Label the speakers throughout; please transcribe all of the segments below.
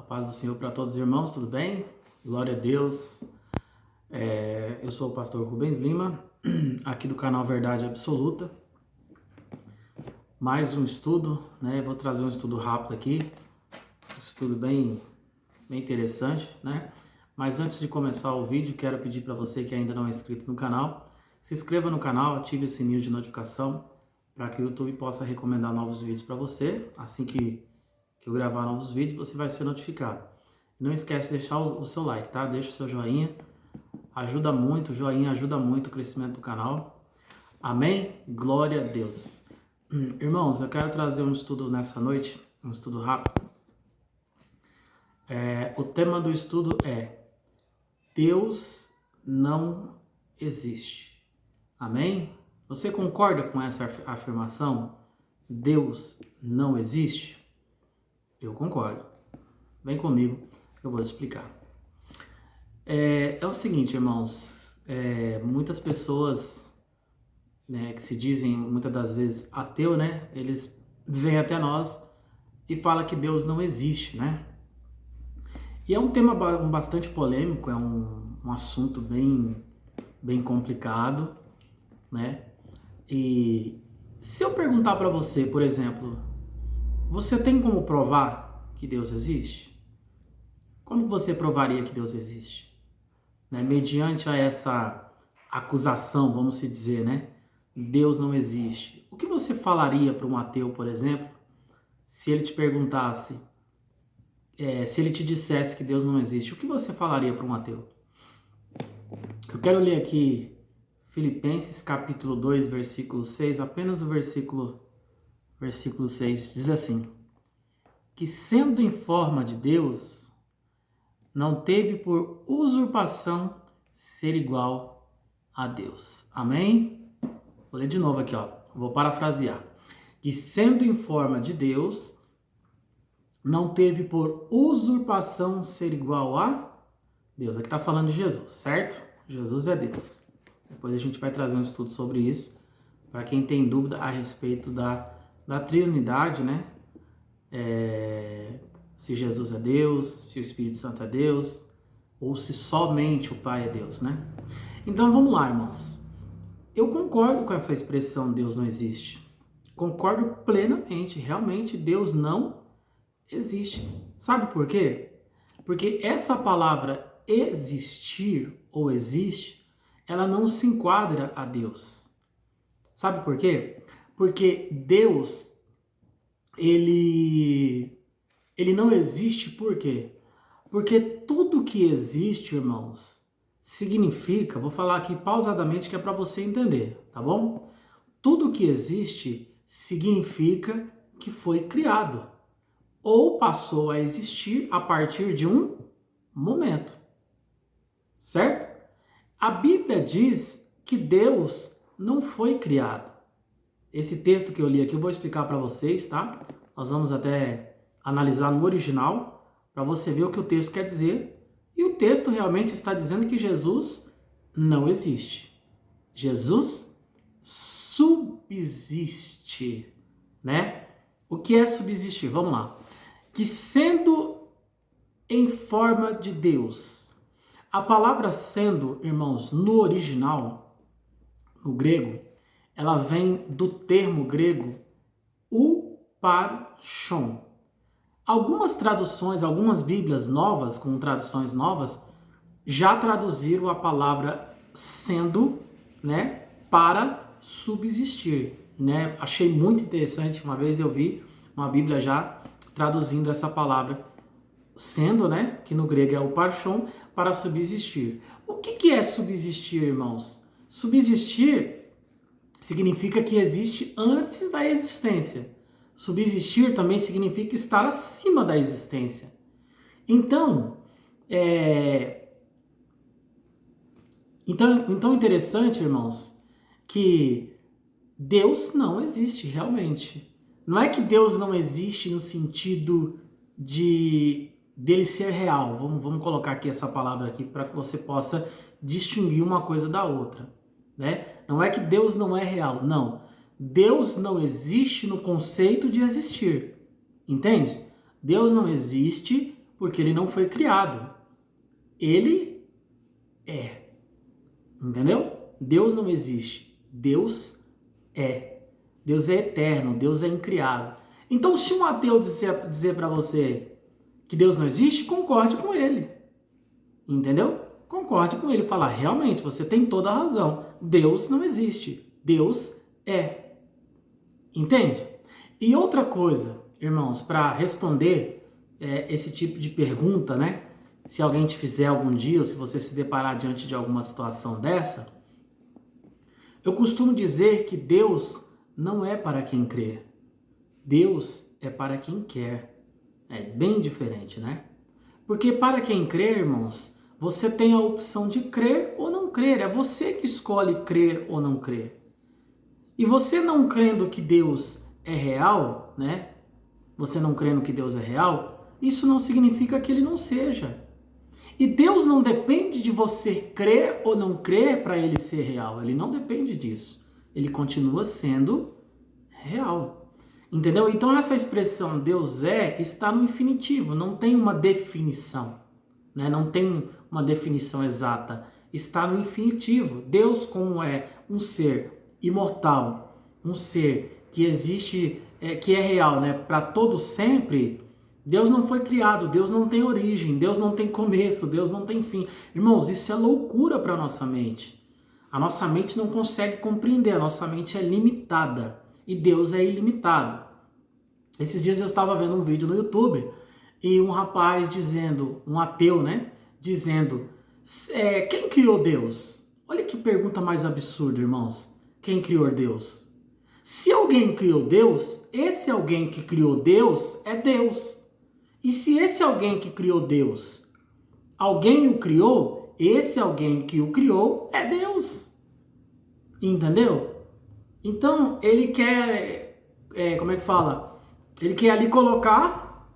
Speaker 1: paz do Senhor para todos os irmãos, tudo bem? Glória a Deus. Eu sou o pastor Rubens Lima, aqui do canal Verdade Absoluta. Mais um estudo, né? Vou trazer um estudo rápido aqui, um estudo bem interessante, né? Mas antes de começar o vídeo, quero pedir para você que ainda não é inscrito no canal, se inscreva no canal, ative o sininho de notificação para que o YouTube possa recomendar novos vídeos para você. Assim que eu gravar novos vídeos, você vai ser notificado. Não esquece de deixar o seu like, tá? Deixa o seu joinha, ajuda muito, o joinha ajuda muito o crescimento do canal. Amém? Glória a Deus. Irmãos, eu quero trazer um estudo nessa noite, um estudo rápido. O tema do estudo é Deus não existe. Amém? Você concorda com essa afirmação? Deus não existe? Eu concordo. Vem comigo, eu vou explicar. É o seguinte, irmãos, muitas pessoas, né, que se dizem muitas das vezes ateu, né, eles vêm até nós e falam que Deus não existe, né? E é um tema bastante polêmico, é um assunto bem complicado, né? E se eu perguntar para você, por exemplo, você tem como provar que Deus existe? Como você provaria que Deus existe? Né? Mediante a essa acusação, vamos se dizer, né? Deus não existe. O que você falaria para um ateu, por exemplo, se ele te perguntasse, se ele te dissesse que Deus não existe? O que você falaria para um ateu? Eu quero ler aqui Filipenses capítulo 2, versículo 6, apenas o versículo 6, diz assim: que sendo em forma de Deus, não teve por usurpação ser igual a Deus. Amém? Vou ler de novo aqui, ó. Vou parafrasear. Que sendo em forma de Deus, não teve por usurpação ser igual a Deus. Aqui está falando de Jesus, certo? Jesus é Deus. Depois a gente vai trazer um estudo sobre isso, para quem tem dúvida a respeito da Trinidade, né? Se Jesus é Deus, se o Espírito Santo é Deus, ou se somente o Pai é Deus, né? Então vamos lá, irmãos. Eu concordo com essa expressão Deus não existe. Concordo plenamente. Realmente Deus não existe. Sabe por quê? Porque essa palavra existir ou existe, ela não se enquadra a Deus. Sabe por quê? Porque Deus, ele não existe por quê? Porque tudo que existe, irmãos, significa, vou falar aqui pausadamente que é para você entender, tá bom? Tudo que existe significa que foi criado ou passou a existir a partir de um momento, certo? A Bíblia diz que Deus não foi criado. Esse texto que eu li aqui eu vou explicar para vocês, tá? Nós vamos até analisar no original para você ver o que o texto quer dizer. E o texto realmente está dizendo que Jesus não existe. Jesus subsiste, né? O que é subsistir? Vamos lá. Que sendo em forma de Deus. A palavra sendo, irmãos, no original, no grego, ela vem do termo grego uparchon. Algumas traduções, algumas bíblias novas, com traduções novas, já traduziram a palavra sendo, né, para subsistir, né? Achei muito interessante, uma vez eu vi uma bíblia já traduzindo essa palavra sendo, né, que no grego é o parchon, para subsistir. O que é subsistir, irmãos? Subsistir significa que existe antes da existência. Subsistir também significa estar acima da existência. Então, então interessante, irmãos, que Deus não existe realmente. Não é que Deus não existe no sentido dele ser real. Vamos colocar aqui essa palavra aqui para que você possa distinguir uma coisa da outra, né? Não é que Deus não é real, não. Deus não existe no conceito de existir, entende? Deus não existe porque ele não foi criado. Ele é. Entendeu? Deus não existe. Deus é. Deus é eterno, Deus é incriado. Então, se um ateu dizer para você que Deus não existe, concorde com ele. Entendeu? Concorde com ele. Falar, realmente, você tem toda a razão. Deus não existe. Deus é. Entende? E outra coisa, irmãos, para responder esse tipo de pergunta, né? Se alguém te fizer algum dia, ou se você se deparar diante de alguma situação dessa, eu costumo dizer que Deus não é para quem crê. Deus é para quem quer. É bem diferente, né? Porque para quem crê, irmãos, você tem a opção de crer ou não crer. É você que escolhe crer ou não crer. E você não crendo que Deus é real, né? Você não crendo que Deus é real, isso não significa que ele não seja. E Deus não depende de você crer ou não crer para ele ser real. Ele não depende disso. Ele continua sendo real. Entendeu? Então essa expressão Deus é está no infinitivo, não tem uma definição, né? Não tem uma definição exata. Está no infinitivo. Deus, como é um ser imortal, um ser que existe, que é real, né? Para todo sempre. Deus não foi criado, Deus não tem origem, Deus não tem começo, Deus não tem fim. Irmãos, isso é loucura para a nossa mente. A nossa mente não consegue compreender, a nossa mente é limitada e Deus é ilimitado. Esses dias eu estava vendo um vídeo no YouTube e um rapaz dizendo, um ateu, né? Dizendo, quem criou Deus? Olha que pergunta mais absurda, irmãos. Quem criou Deus? Se alguém criou Deus, esse alguém que criou Deus é Deus. E se esse alguém que criou Deus, alguém o criou, esse alguém que o criou é Deus. Entendeu? Então, ele quer, como é que fala? Ele quer ali colocar,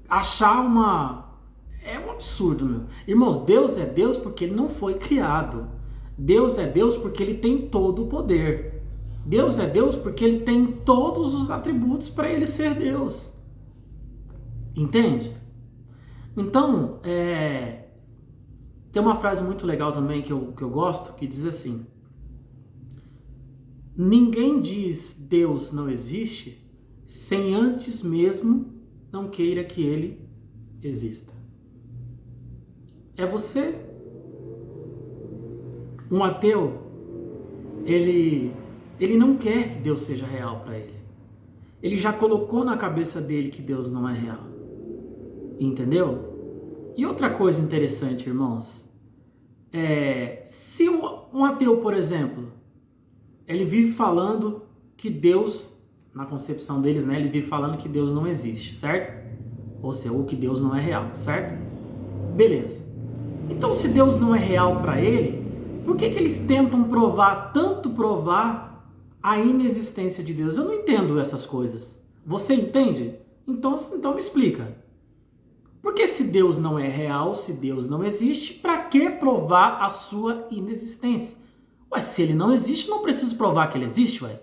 Speaker 1: achar uma... É um absurdo, meu. Irmãos, Deus é Deus porque ele não foi criado. Deus é Deus porque ele tem todo o poder. Deus é Deus porque ele tem todos os atributos para ele ser Deus. Entende? Então, tem uma frase muito legal também que eu gosto, que diz assim: ninguém diz Deus não existe sem antes mesmo não queira que ele exista. É você. Um ateu, ele não quer que Deus seja real para ele. Ele já colocou na cabeça dele que Deus não é real. Entendeu? E outra coisa interessante, irmãos, se um ateu, por exemplo, ele vive falando que Deus, na concepção deles, né, ele vive falando que Deus não existe, certo? Ou seja, ou que Deus não é real, certo? Beleza. Então, se Deus não é real para ele, por que eles tentam tanto provar a inexistência de Deus? Eu não entendo essas coisas. Você entende? Então me explica. Porque se Deus não é real, se Deus não existe, para que provar a sua inexistência? Ué, se ele não existe, não preciso provar que ele existe, ué.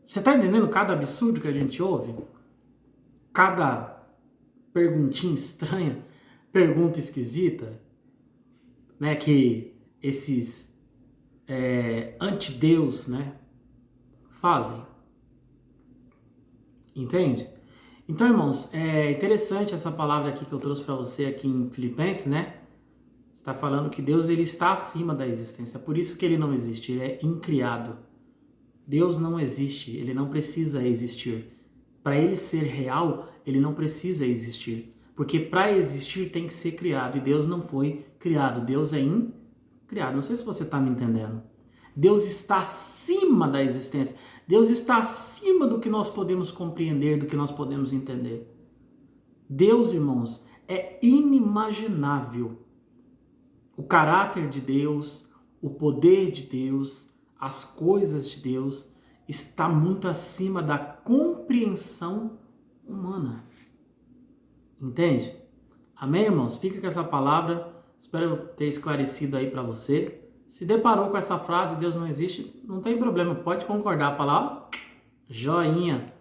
Speaker 1: Você está entendendo cada absurdo que a gente ouve? Cada perguntinha estranha, pergunta esquisita, né, que esses antideus, né, fazem. Entende? Então, irmãos, é interessante essa palavra aqui que eu trouxe para você aqui em Filipenses, né? Está falando que Deus ele está acima da existência, por isso que ele não existe, ele é incriado. Deus não existe, ele não precisa existir. Para ele ser real, ele não precisa existir, porque para existir tem que ser criado, e Deus não foi criado, Deus é incriado. Não sei se você está me entendendo. Deus está acima da existência. Deus está acima do que nós podemos compreender, do que nós podemos entender. Deus, irmãos, é inimaginável. O caráter de Deus, o poder de Deus, as coisas de Deus está muito acima da compreensão humana. Entende? Amém, irmãos? Fica com essa palavra. Espero ter esclarecido aí para você. Se deparou com essa frase, Deus não existe, não tem problema, pode concordar, falar, ó, joinha,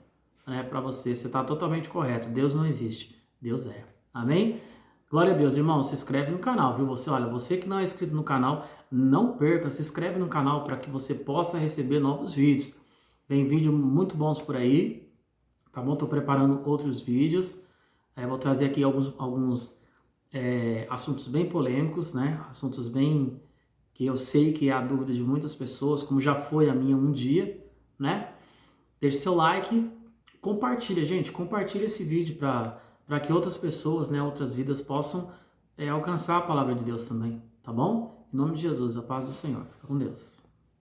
Speaker 1: né, para você, você está totalmente correto, Deus não existe. Deus é. Amém? Glória a Deus, irmão. Se inscreve no canal, viu? Você que não é inscrito no canal, não perca, se inscreve no canal para que você possa receber novos vídeos. Tem vídeos muito bons por aí, tá bom? Tô preparando outros vídeos. Vou trazer aqui alguns assuntos bem polêmicos, né? Assuntos bem que eu sei que é a dúvida de muitas pessoas, como já foi a minha um dia, né? Deixe seu like, compartilha, gente, compartilha esse vídeo para que outras pessoas, né, outras vidas possam alcançar a palavra de Deus também, tá bom? Em nome de Jesus, a paz do Senhor. Fica com Deus.